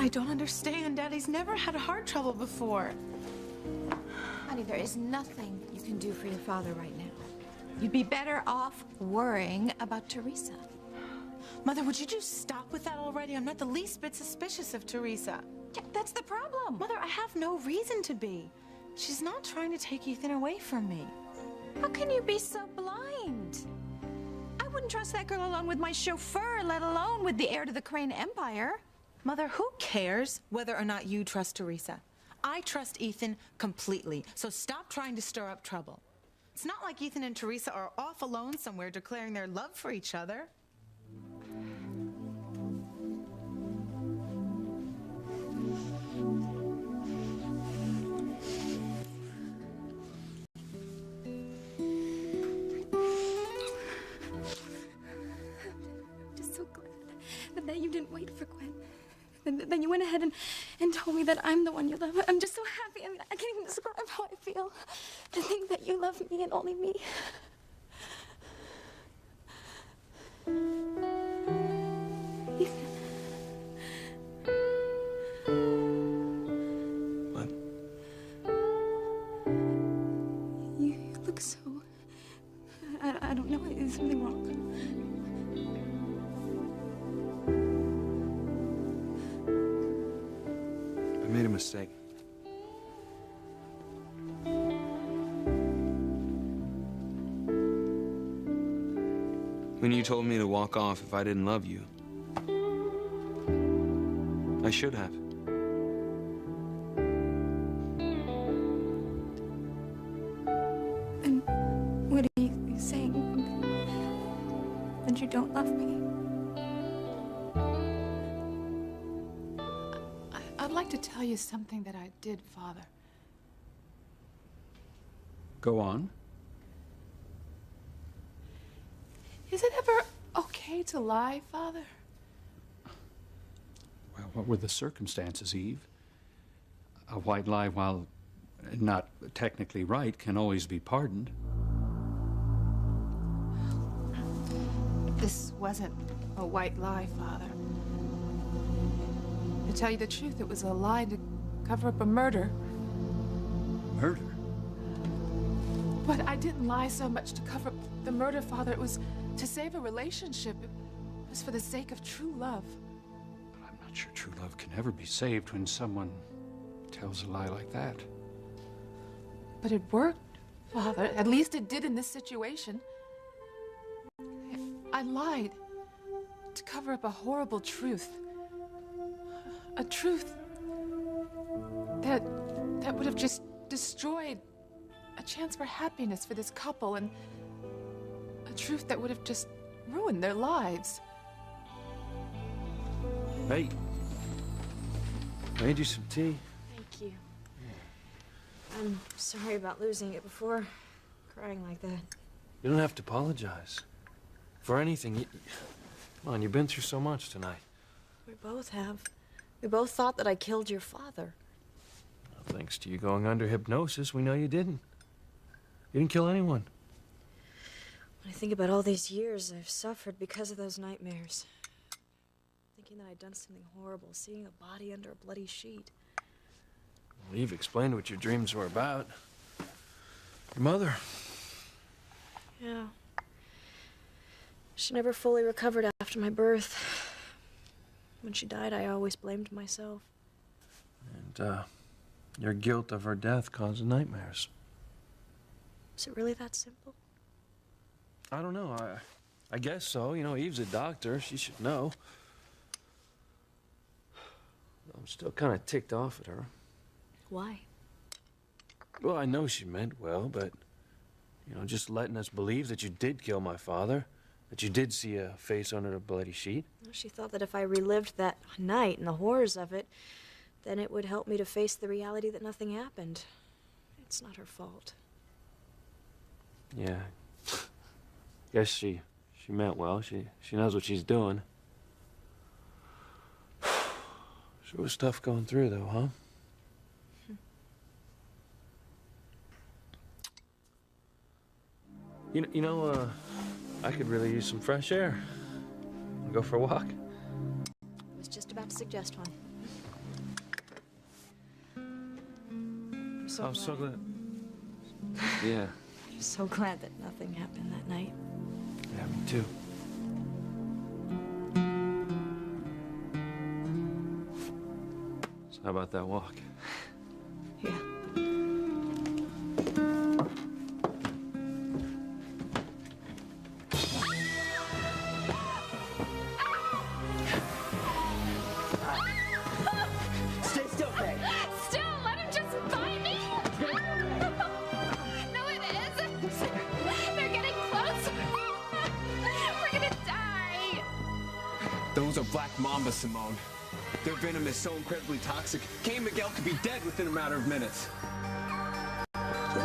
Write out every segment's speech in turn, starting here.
I don't understand. Daddy's never had heart trouble before. Honey, there is nothing you can do for your father right now. You'd be better off worrying about Teresa. Mother, would you just stop with that already? I'm not the least bit suspicious of Teresa. Yeah, that's the problem. Mother, I have no reason to be. She's not trying to take Ethan away from me. How can you be so blind? I wouldn't trust that girl alone with my chauffeur, let alone with the heir to the Crane Empire. Mother, who cares whether or not you trust Teresa? I trust Ethan completely, so stop trying to stir up trouble. It's not like Ethan and Teresa are off alone somewhere declaring their love for each other. I'm just so glad that you didn't wait for Gwen. Then you went ahead and told me that I'm the one you love. I'm just so happy. I mean, I can't even describe how I feel. To think that you love me and only me. Ethan. What? You look so... I don't know. Is something wrong? I made a mistake. When you told me to walk off if I didn't love you, I should have. And what are you saying? That you don't love me? I'd like to tell you something that I did, Father. Go on. Is it ever okay to lie, Father? Well, what were the circumstances, Eve? A white lie, while not technically right, can always be pardoned. This wasn't a white lie, Father. To tell you the truth, it was a lie to cover up a murder. Murder? But I didn't lie so much to cover up the murder, Father. It was to save a relationship. It was for the sake of true love. But I'm not sure true love can ever be saved when someone tells a lie like that. But it worked, Father. At least it did in this situation. I lied to cover up a horrible truth. A truth that would have just destroyed a chance for happiness for this couple, and a truth that would have just ruined their lives. Hey, made you some tea. Thank you. I'm sorry about losing it before, crying like that. You don't have to apologize for anything. Come on, you've been through so much tonight. We both have. We both thought that I killed your father. Well, thanks to you going under hypnosis, we know you didn't. You didn't kill anyone. When I think about all these years I've suffered because of those nightmares, thinking that I'd done something horrible, seeing a body under a bloody sheet. Well, you've explained what your dreams were about. Your mother. Yeah. She never fully recovered after my birth. When she died, I always blamed myself. And, your guilt of her death caused nightmares. Is it really that simple? I don't know. I guess so. You know, Eve's a doctor. She should know. I'm still kind of ticked off at her. Why? Well, I know she meant well, but, you know, just letting us believe that you did kill my father, that you did see a face under a bloody sheet. She thought that if I relived that night and the horrors of it, then it would help me to face the reality that nothing happened. It's not her fault. Yeah. Guess she meant well. She knows what she's doing. Sure was tough going through, though, huh? You know, I could really use some fresh air. Go for a walk. I was just about to suggest one. so I'm glad. so glad. Yeah. I'm so glad that nothing happened that night. Yeah, me too. So how about that walk? Yeah. Stay still, Faye. Still, let him just bite me! No, it isn't! They're getting close! We're gonna die! Those are black mamba, Simone. Their venom is so incredibly toxic, Kay and Miguel could be dead within a matter of minutes.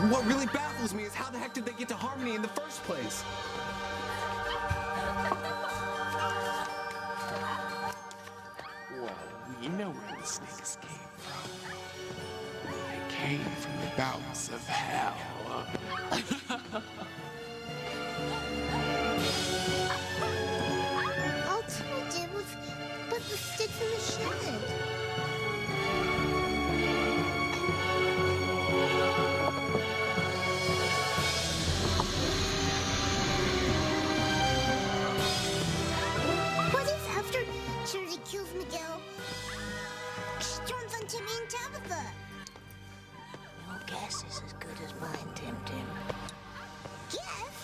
What really baffles me is how the heck did they get to Harmony in the first place? Well, we know where the snakes came from. They came from the bowels of hell. Alternative, but the stick from the shed. What if after Charity kills Miguel, she turns on Timmy and Tabitha? Your guess is as good as mine, Tim Tim. Guess?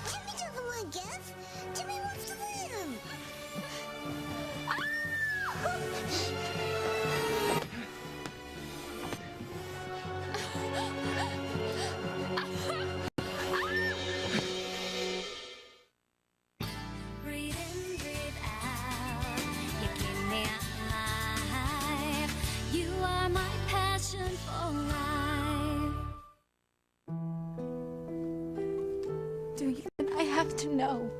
Timmy doesn't want guess. Timmy wants to win. Breathe in, breathe out. You keep me alive. You are my passion for life. Do you? I have to know.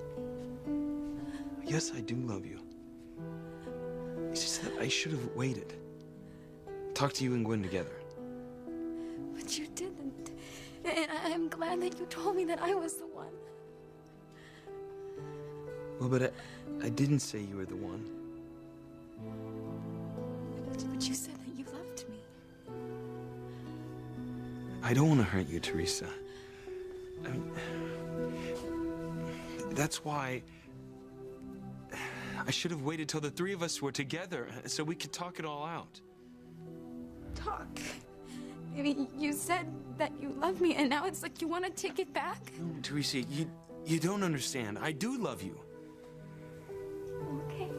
Yes, I do love you. It's just that I should have waited. Talk to you and Gwen together. But you didn't. And I'm glad that you told me that I was the one. Well, but I didn't say you were the one. But you said that you loved me. I don't want to hurt you, Teresa. I mean, that's why I should have waited till the three of us were together so we could talk it all out. Talk. Maybe you said that you love me, and now it's like you want to take it back? No, Teresa, you don't understand. I do love you. Okay.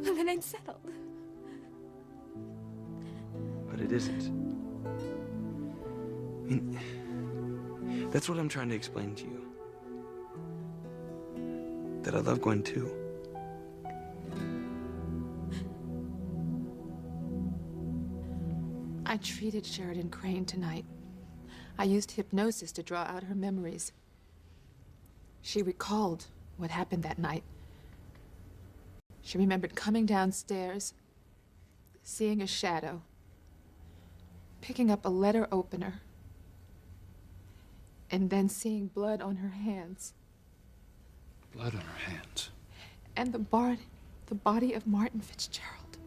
Then it's settled. But it isn't. I mean, that's what I'm trying to explain to you. That I love Gwen too. I treated Sheridan Crane tonight. I used hypnosis to draw out her memories. She recalled what happened that night. She remembered coming downstairs, seeing a shadow, picking up a letter opener, and then seeing blood on her hands. Blood on her hands. And the body of Martin Fitzgerald.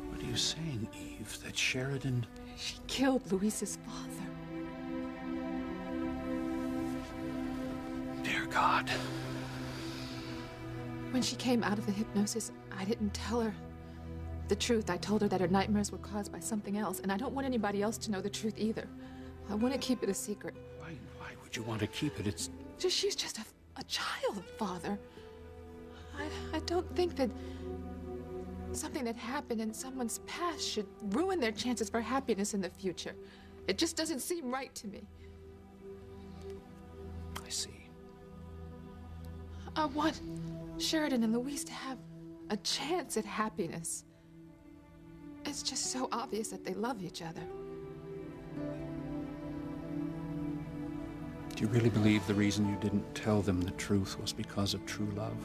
What are you saying, Eve? That Sheridan... She killed Luis's father. Dear God. When she came out of the hypnosis, I didn't tell her the truth. I told her that her nightmares were caused by something else, and I don't want anybody else to know the truth either. I want to keep it a secret. Why would you want to keep it? It's... She's just a child, Father. I don't think that something that happened in someone's past should ruin their chances for happiness in the future. It just doesn't seem right to me. I see. I want Sheridan and Luis to have a chance at happiness. It's just so obvious that they love each other. Do you really believe the reason you didn't tell them the truth was because of true love?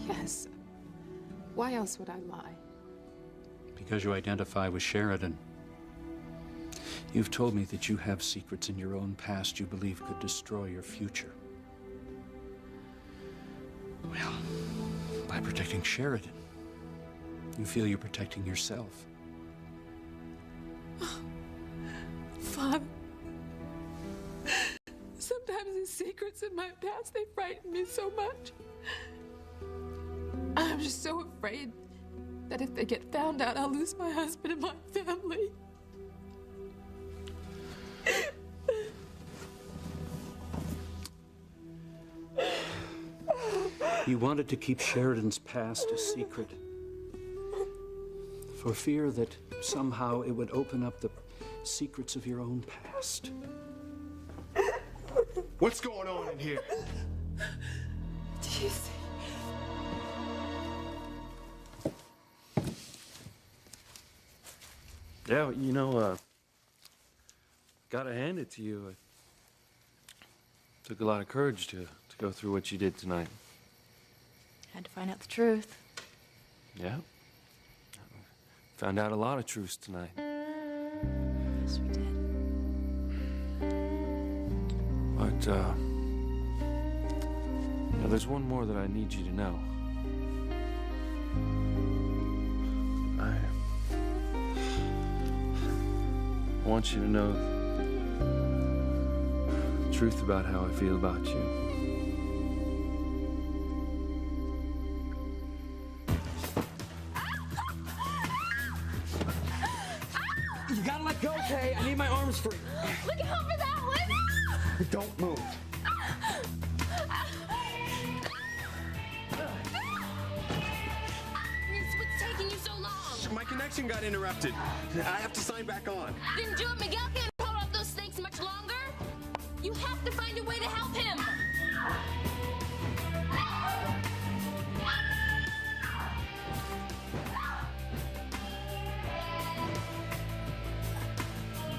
Yes. Why else would I lie? Because you identify with Sheridan. You've told me that you have secrets in your own past you believe could destroy your future. Well, by protecting Sheridan, You feel you're protecting yourself. Father, sometimes the secrets of my past, they frighten me so much. I'm just so afraid that if they get found out, I'll lose my husband and my family. You wanted to keep Sheridan's past a secret for fear that somehow it would open up the secrets of your own past. What's going on in here? Do you see? Yeah, you know, gotta hand it to you. It took a lot of courage to go through what you did tonight. Had to find out the truth. Yeah. Found out a lot of truths tonight. Yes, we did. But, now there's one more that I need you to know. I want you to know the truth about how I feel about you. You gotta let go, Kay. I need my arms free. Look out for that one! Don't move. What's taking you so long? My connection got interrupted. I have to sign back on. Then Joe Miguel can't hold off those snakes much longer. You have to find a way to help him.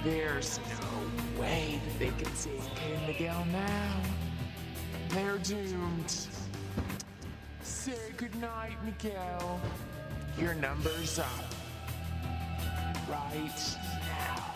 There's no way that they can save Kay and Miguel now. They're doomed. Say goodnight, Miguel. Your number's up. Right now.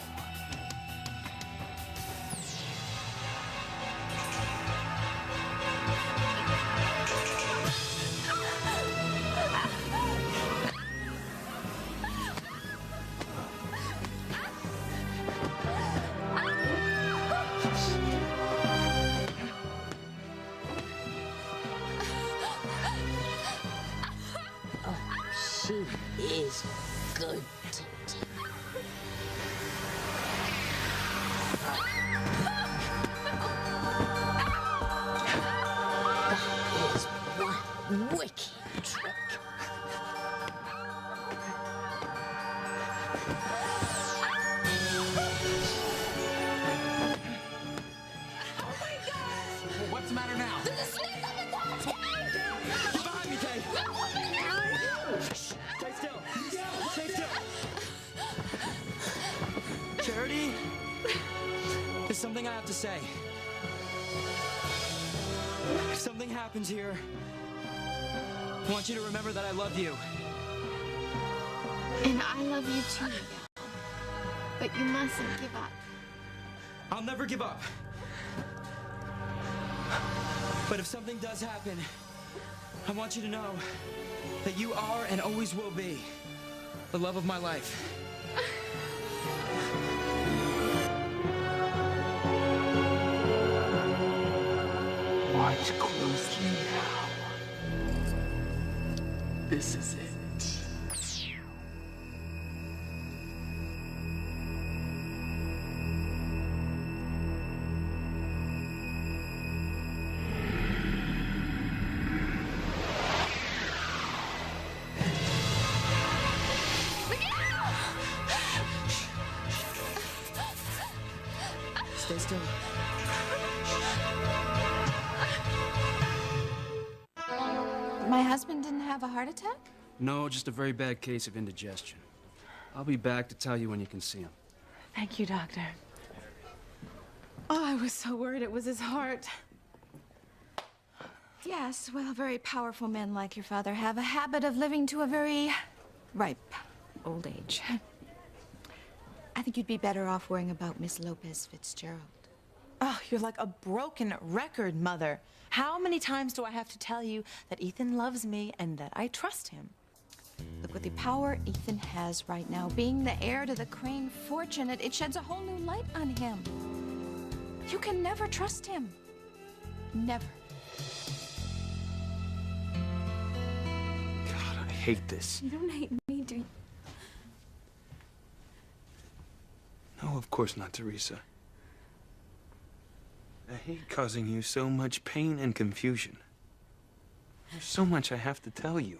She is good to do. That is one wicked trick. What's the matter now? There's a snake on the top! Get behind me, Kay. Stay still. Stay still. Charity, there's something I have to say. If something happens here, I want you to remember that I love you. And I love you too, Miguel. But you mustn't give up. I'll never give up. But if something does happen, I want you to know that you are and always will be the love of my life. Watch closely now. This is it. Stay still. My husband didn't have a heart attack? No, just a very bad case of indigestion. I'll be back to tell you when you can see him. Thank you, Doctor. Oh, I was so worried it was his heart. Yes, well, very powerful men like your father have a habit of living to a very ripe old age. I think you'd be better off worrying about Miss Lopez Fitzgerald. Oh, you're like a broken record, Mother. How many times do I have to tell you that Ethan loves me and that I trust him? Look, with the power Ethan has right now, being the heir to the Crane fortune, it sheds a whole new light on him. You can never trust him. Never. God, I hate this. You don't hate me, do you? No, of course not, Teresa. I hate causing you so much pain and confusion. There's so much I have to tell you.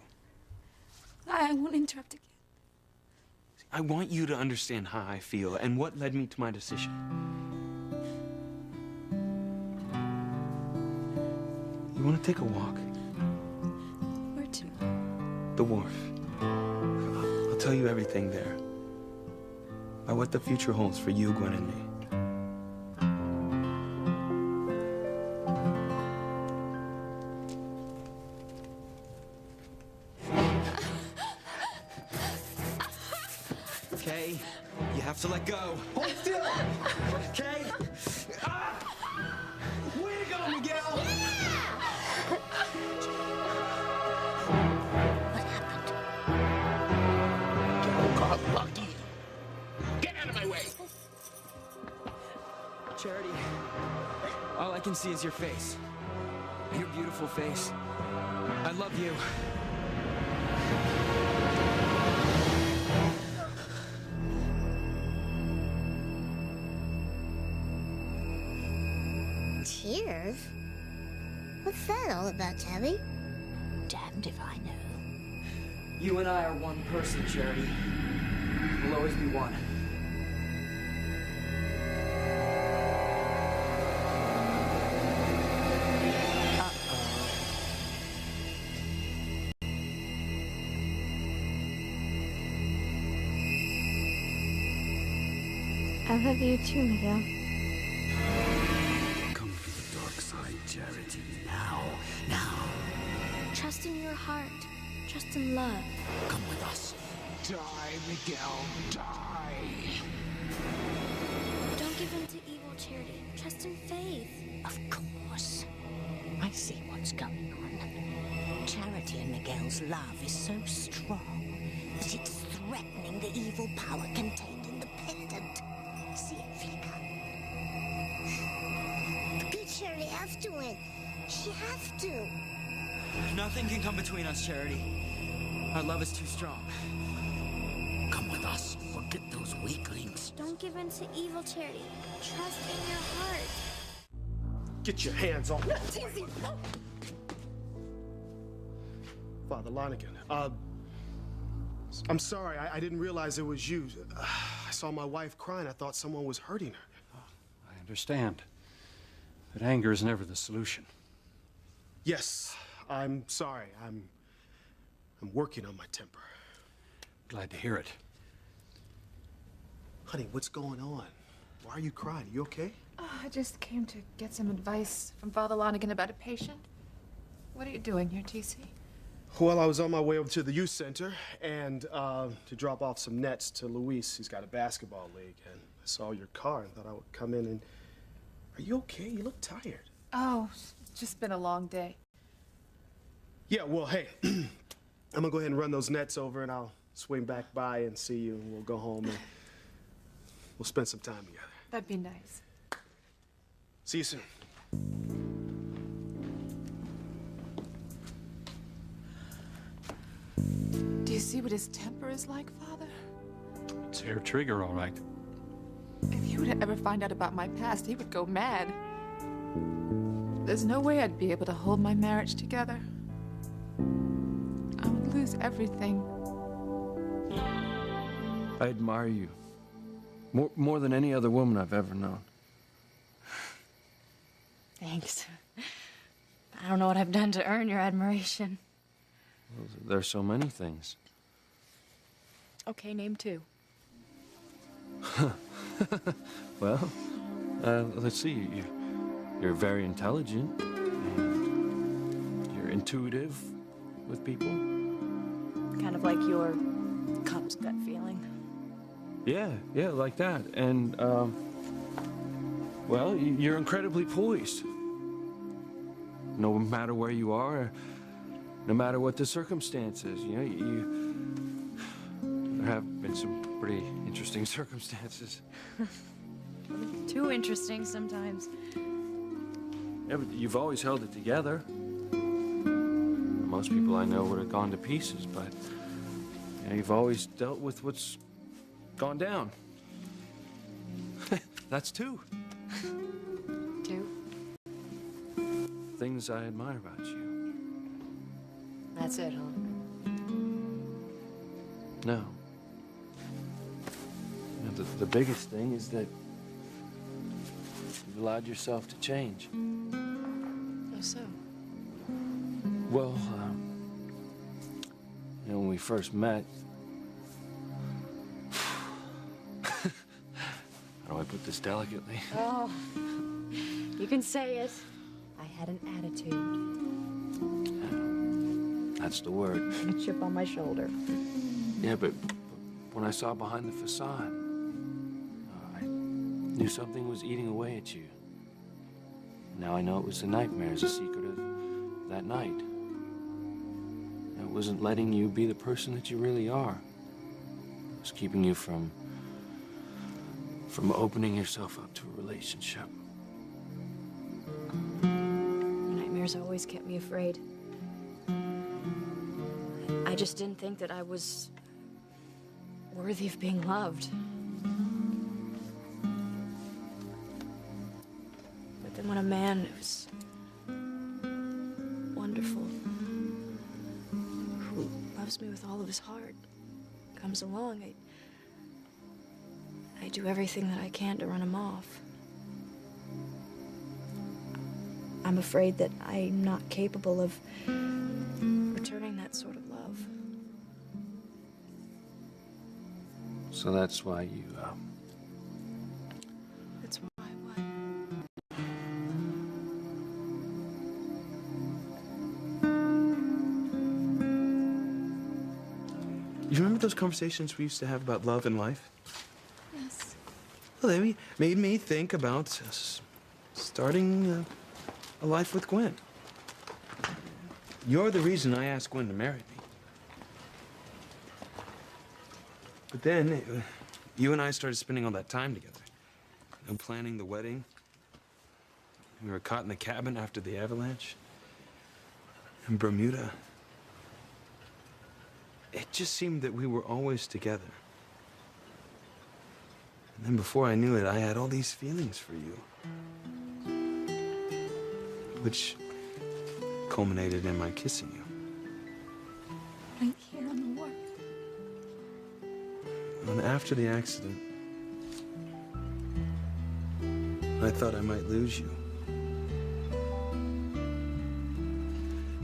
I won't interrupt again. I want you to understand how I feel and what led me to my decision. You want to take a walk? Where to? The wharf. I'll tell you everything there. About what the future holds for you, Gwen, and me. Okay, you have to let go. Hold still. Okay. Way to go, Miguel. Got lucky. Get out of my way. Charity, all I can see is your face. Your beautiful face. I love you. Tears? What's that all about, Tabby? Damned if I know. You and I are one person, Charity. We'll always be one. I love you too, Miguel. Come to the dark side, Charity. Now. Now. Trust in your heart. Trust in love. Come with us. Die, Miguel, die. Don't give in to evil, Charity. Trust in faith. Of course. I see what's going on. Charity and Miguel's love is so strong that it's threatening the evil power contained in the pendant. See it flicker? Good Charity has to win. She has to. Nothing can come between us, Charity. Our love is too strong. Come with us. Forget those weaklings. Don't give in to evil, Charity. Trust in your heart. Get your hands off me. Tizzy, no. Father Lonigan, I'm sorry. I didn't realize it was you. I saw my wife crying. I thought someone was hurting her. I understand. But anger is never the solution. Yes, I'm sorry. I'm working on my temper. Glad to hear it. Honey, what's going on? Why are you crying? Are you okay? Oh, I just came to get some advice from Father Lonigan about a patient. What are you doing here, TC? Well, I was on my way over to the youth center and to drop off some nets to Luis. He's got a basketball league, and I saw your car and thought I would come in and... Are you okay? You look tired. Oh, it's just been a long day. Yeah, well, hey, I'm gonna go ahead and run those nets over and I'll swing back by and see you and we'll go home and we'll spend some time together. That'd be nice. See you soon. Do you see what his temper is like, Father? It's hair trigger, all right. If he were to ever find out about my past, he would go mad. There's no way I'd be able to hold my marriage together. I would lose everything. I admire you. More than any other woman I've ever known. Thanks. I don't know what I've done to earn your admiration. Well, there's so many things. Okay, name two. Well, let's see. You're very intelligent. And you're intuitive with people. Kind of like your cup's gut feeling. Yeah, like that. And, well, you're incredibly poised. No matter where you are, no matter what the circumstances. You know, there have been some pretty interesting circumstances. Too interesting sometimes. Yeah, but you've always held it together. Most people I know would have gone to pieces, but you know, you've always dealt with what's gone down. That's two. Two? Things I admire about you. That's it, huh? No. You know, the biggest thing is that you've allowed yourself to change. Oh, so? Well, you know, when we first met, how do I put this delicately? Oh, you can say it. I had an attitude. That's the word. A chip on my shoulder. Yeah, but when I saw behind the facade, I knew something was eating away at you. Now I know it was the nightmares, the secret of that night. It wasn't letting you be the person that you really are. It was keeping you from opening yourself up to a relationship. Nightmares always kept me afraid. I just didn't think that I was worthy of being loved. But then when a man who's wonderful, who loves me with all of his heart, comes along, I do everything that I can to run him off. I'm afraid that I'm not capable of returning that sort of love. So that's why you, That's why what? You remember those conversations we used to have about love and life? Yes. Well, they made me think about starting a life with Gwen. You're the reason I asked Gwen to marry me. But then, you and I started spending all that time together. You know, planning the wedding. We were caught in the cabin after the avalanche. In Bermuda. It just seemed that we were always together. And then before I knew it, I had all these feelings for you. Which culminated in my kissing you. Right here on the wharf. And after the accident, I thought I might lose you.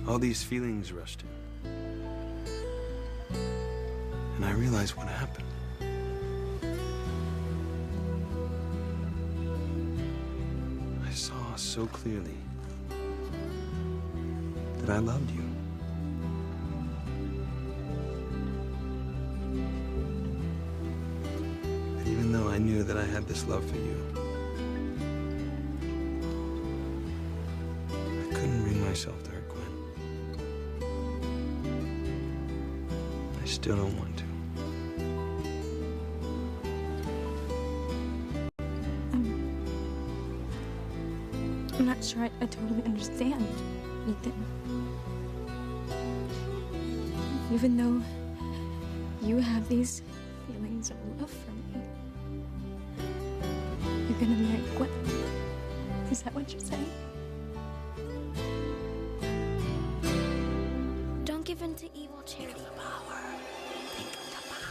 All these feelings rushed in. And I realized what happened. I saw so clearly that I loved you. And even though I knew that I had this love for you, I couldn't bring myself to hurt Gwen. I still don't want to. I'm not sure I totally understand, Ethan. Even though you have these feelings of love for me, you're gonna marry Gwen. Is that what you're saying? Don't give in to evil, Charity.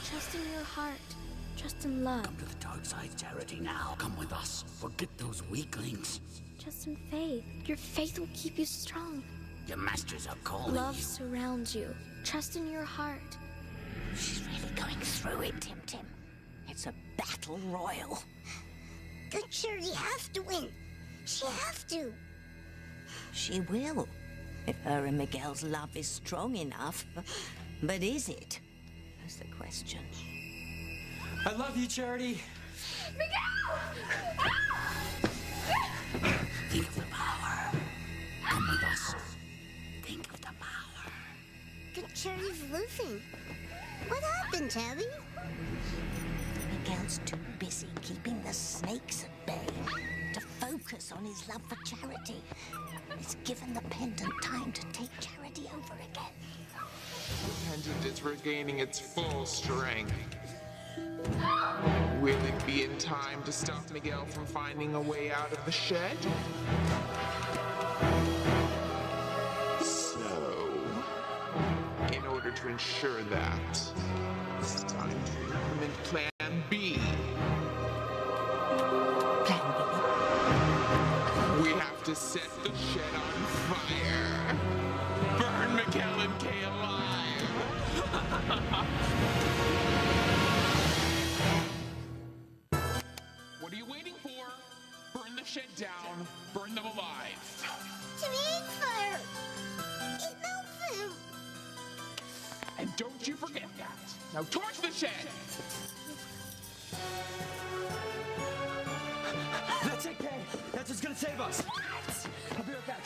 Trust in your heart. Trust in love. Come to the dark side, Charity, now. Come with us. Forget those weaklings. Trust in faith. Your faith will keep you strong. Your masters are calling Love you. surrounds you. Trust in your heart. She's really going through it, Tim Tim. It's a battle royal. Good Charity has to win. She has to. She will, if her and Miguel's love is strong enough. But is it? That's the question. I love you, Charity. Think of the power. Come with us. Think of the power. Charity's losing. What happened, Tabby? Miguel's too busy keeping the snakes at bay to focus on his love for Charity. It's given the pendant time to take Charity over again. The pendant is regaining its full strength. Will it be in time to stop Miguel from finding a way out of the shed? So, in order to ensure that, it's time to implement Plan B. We have to set the shed on fire. Burn Miguel and Kay alive. What are you waiting for? Burn the shed down. Burn them alive. Timmy hates fire. It melts him. And don't you forget that. Now torch the shed. That's it, Kay. That's what's gonna save us. I'll be right back.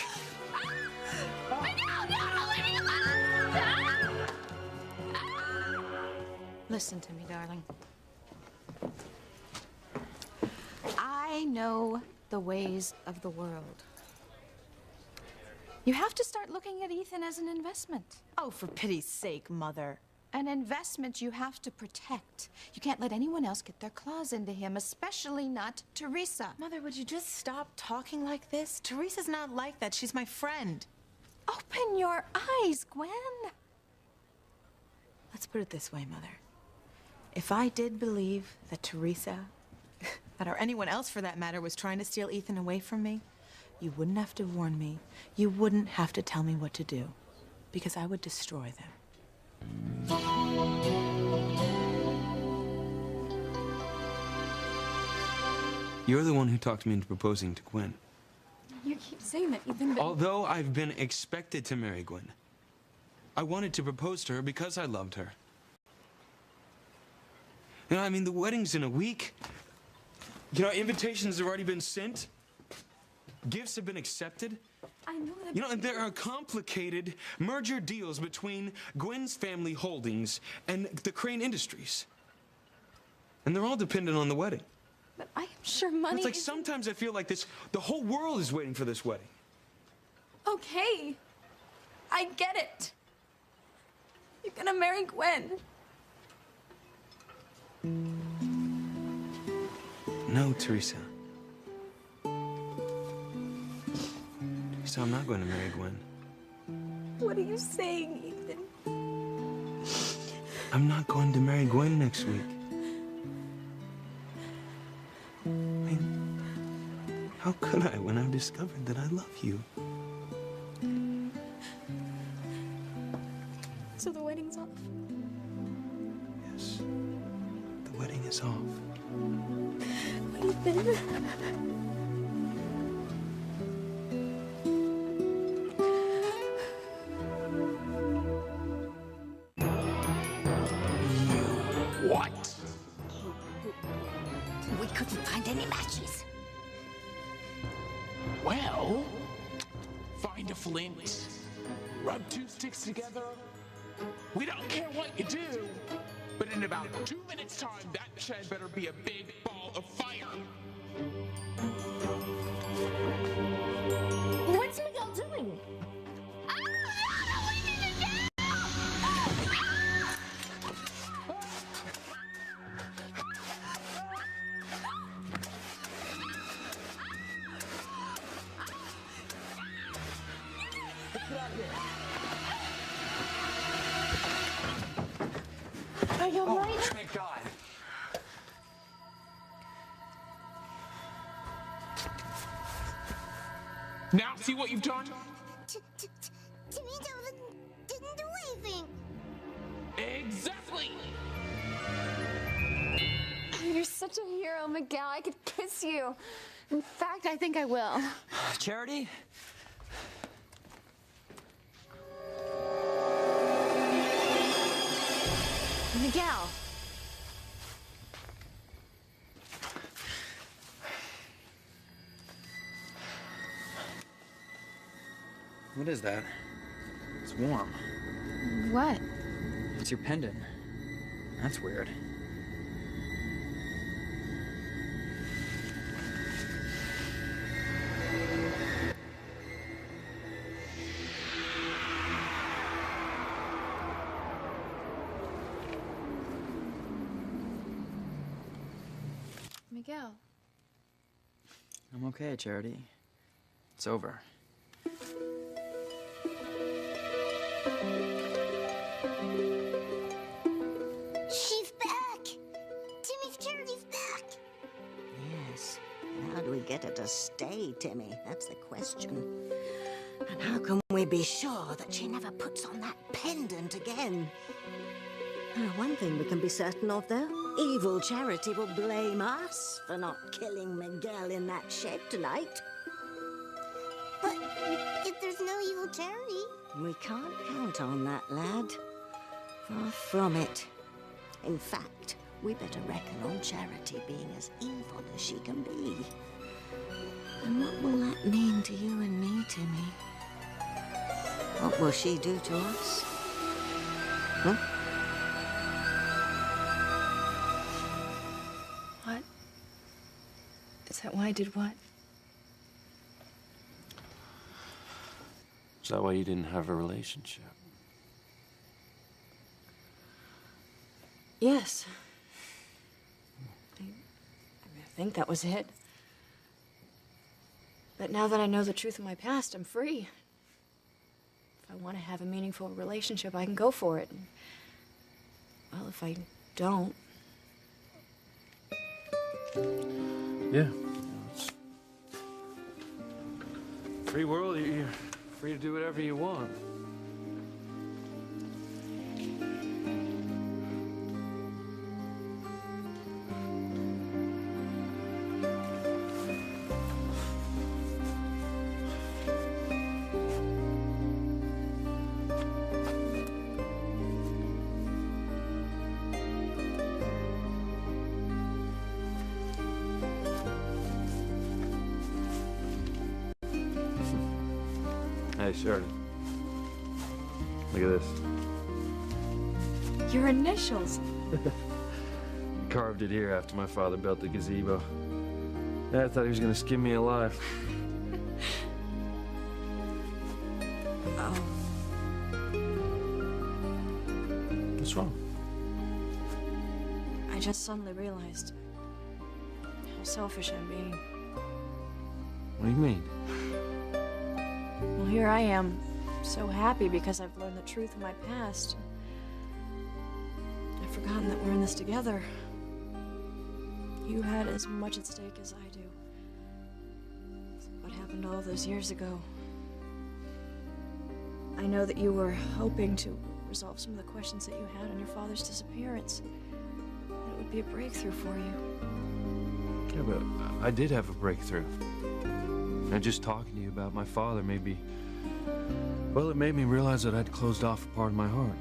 No, don't leave me alone! Listen to me, darling. I know the ways of the world. You have to start looking at Ethan as an investment. Oh, for pity's sake, Mother. An investment you have to protect. You can't let anyone else get their claws into him, especially not Teresa. Mother, would you just stop talking like this? Teresa's not like that. She's my friend. Open your eyes, Gwen. Let's put it this way, Mother. If I did believe that Teresa, or anyone else for that matter, was trying to steal Ethan away from me, you wouldn't have to warn me. You wouldn't have to tell me what to do, because I would destroy them. You're the one who talked me into proposing to Gwen. You keep saying that, Ethan, but... Although I've been expected to marry Gwen, I wanted to propose to her because I loved her. You know, I mean, the wedding's in a week. You know, invitations have already been sent. Gifts have been accepted. I know that... You know, and there are complicated merger deals between Gwen's family holdings and the Crane Industries. And they're all dependent on the wedding. But I am sure money It's like isn't- sometimes I feel like the whole world is waiting for this wedding. Okay. I get it. You're gonna marry Gwen. No, Teresa. Teresa, I'm not going to marry Gwen. What are you saying, Ethan? I'm not going to marry Gwen next week. I mean, how could I when I've discovered that I love you? So the wedding's off? Yes. The wedding is off. Ethan. What? We couldn't find any matches. Well, find a flint, rub two sticks together. We don't care what you do, but in about 2 minutes' time, that shed better be a big ball of fire. What's Miguel doing? Are you all right? Thank God. Now see what you've done? Timmy didn't do anything. Exactly. You're such a hero, Miguel. I could kiss you. In fact, I think I will. Charity? Miguel. What is that? It's warm. Of what? It's your pendant. That's weird. Miguel. I'm okay, Charity. It's over. She's back! Timmy's Charity's back! Yes. And how do we get her to stay, Timmy? That's the question. And how can we be sure that she never puts on that pendant again? One thing we can be certain of, though. Evil Charity will blame us for not killing Miguel in that shed tonight. But if there's no evil Charity... We can't count on that, lad. Far from it. In fact, we better reckon on Charity being as evil as she can be. And what will that mean to you and me, Timmy? What will she do to us? Huh? What? Is that why I did what? Is that why you didn't have a relationship? Yes. I think that was it. But now that I know the truth of my past, I'm free. If I want to have a meaningful relationship, I can go for it. Well, if I don't... Yeah. It's free world. You're free to do whatever you want. Hey, Sheridan. Look at this. Your initials. Carved it here after my father built the gazebo. Yeah, I thought he was gonna skin me alive. Oh. What's wrong? I just suddenly realized how selfish I'm being. What do you mean? Well, here I am, so happy because I've learned the truth of my past. I've forgotten that we're in this together. You had as much at stake as I do. What happened all those years ago? I know that you were hoping to resolve some of the questions that you had on your father's disappearance. That it would be a breakthrough for you. Yeah, but I did have a breakthrough. And just talking to you about my father maybe... Well, it made me realize that I'd closed off a part of my heart.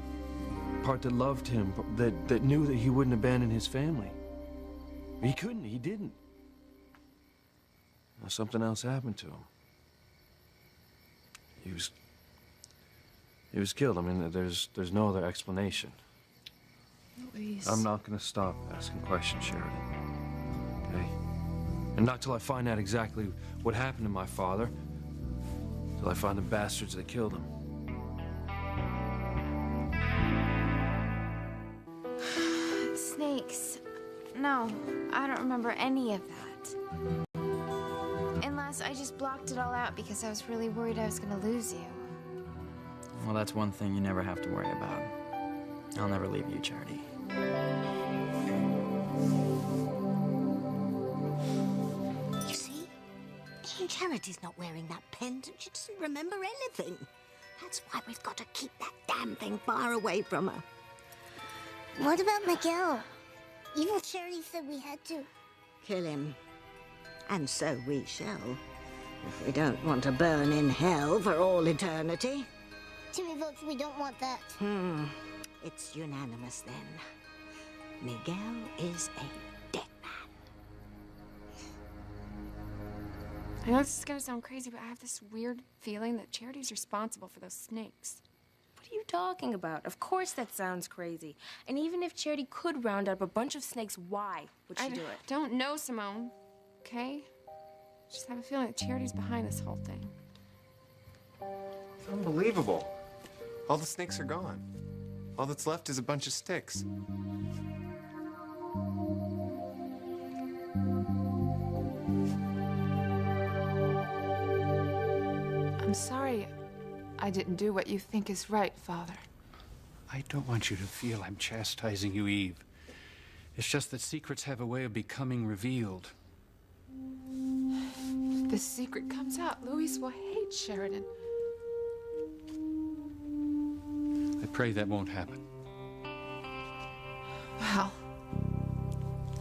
A part that loved him, that knew that he wouldn't abandon his family. He couldn't, he didn't. Now, something else happened to him. He was killed. I mean, there's no other explanation. Luis. I'm not gonna stop asking questions, Sheridan. Okay? And not till I find out exactly what happened to my father. Till I find the bastards that killed him. Snakes. No, I don't remember any of that. Unless I just blocked it all out because I was really worried I was gonna lose you. Well, that's one thing you never have to worry about. I'll never leave you, Charity. You see? Charity's not wearing that pendant. She doesn't remember anything. That's why we've got to keep that damn thing far away from her. What about Miguel? Evil Charity said we had to. Kill him. And so we shall. If we don't want to burn in hell for all eternity. Timmy votes we don't want that. It's unanimous then. Miguel is a dead man. I know this is gonna sound crazy, but I have this weird feeling that Charity's responsible for those snakes. What What are you talking about? Of course that sounds crazy. And even if Charity could round up a bunch of snakes, why would she do it? Don't know, Simone. Okay? Just have a feeling that Charity's behind this whole thing. It's unbelievable. All the snakes are gone. All that's left is a bunch of sticks. I'm sorry I didn't do what you think is right, Father. I don't want you to feel I'm chastising you, Eve. It's just that secrets have a way of becoming revealed. If this secret comes out, Louise will hate Sheridan. I pray that won't happen. Well,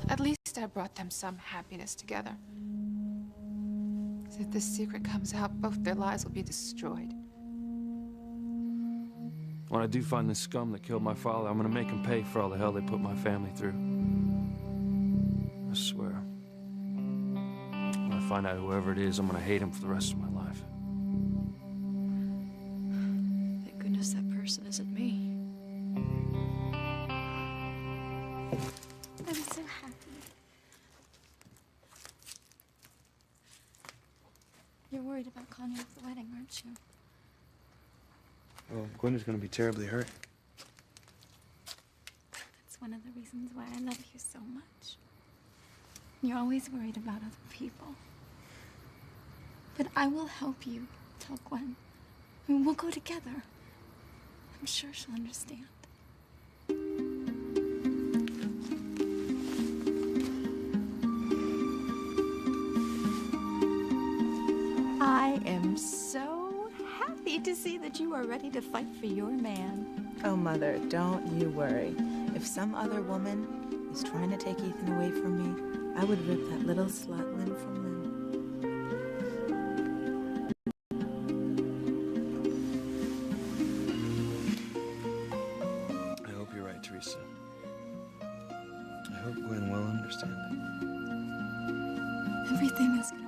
at least I brought them some happiness together. 'Cause if this secret comes out, both their lives will be destroyed. When I do find the scum that killed my father, I'm gonna make them pay for all the hell they put my family through. I swear. When I find out whoever it is, I'm gonna hate him for the rest of my life. Thank goodness that person isn't me. I'm so happy. You're worried about calling off the wedding, aren't you? Well, Gwen is going to be terribly hurt. That's one of the reasons why I love you so much. You're always worried about other people. But I will help you tell Gwen. I mean, we'll go together. I'm sure she'll understand. I am so happy to see that you are ready to fight for your man. Oh, Mother, don't you worry. If some other woman is trying to take Ethan away from me, I would rip that little slut limb from limb. I hope you're right, Teresa. I hope Gwen will understand. Everything is gonna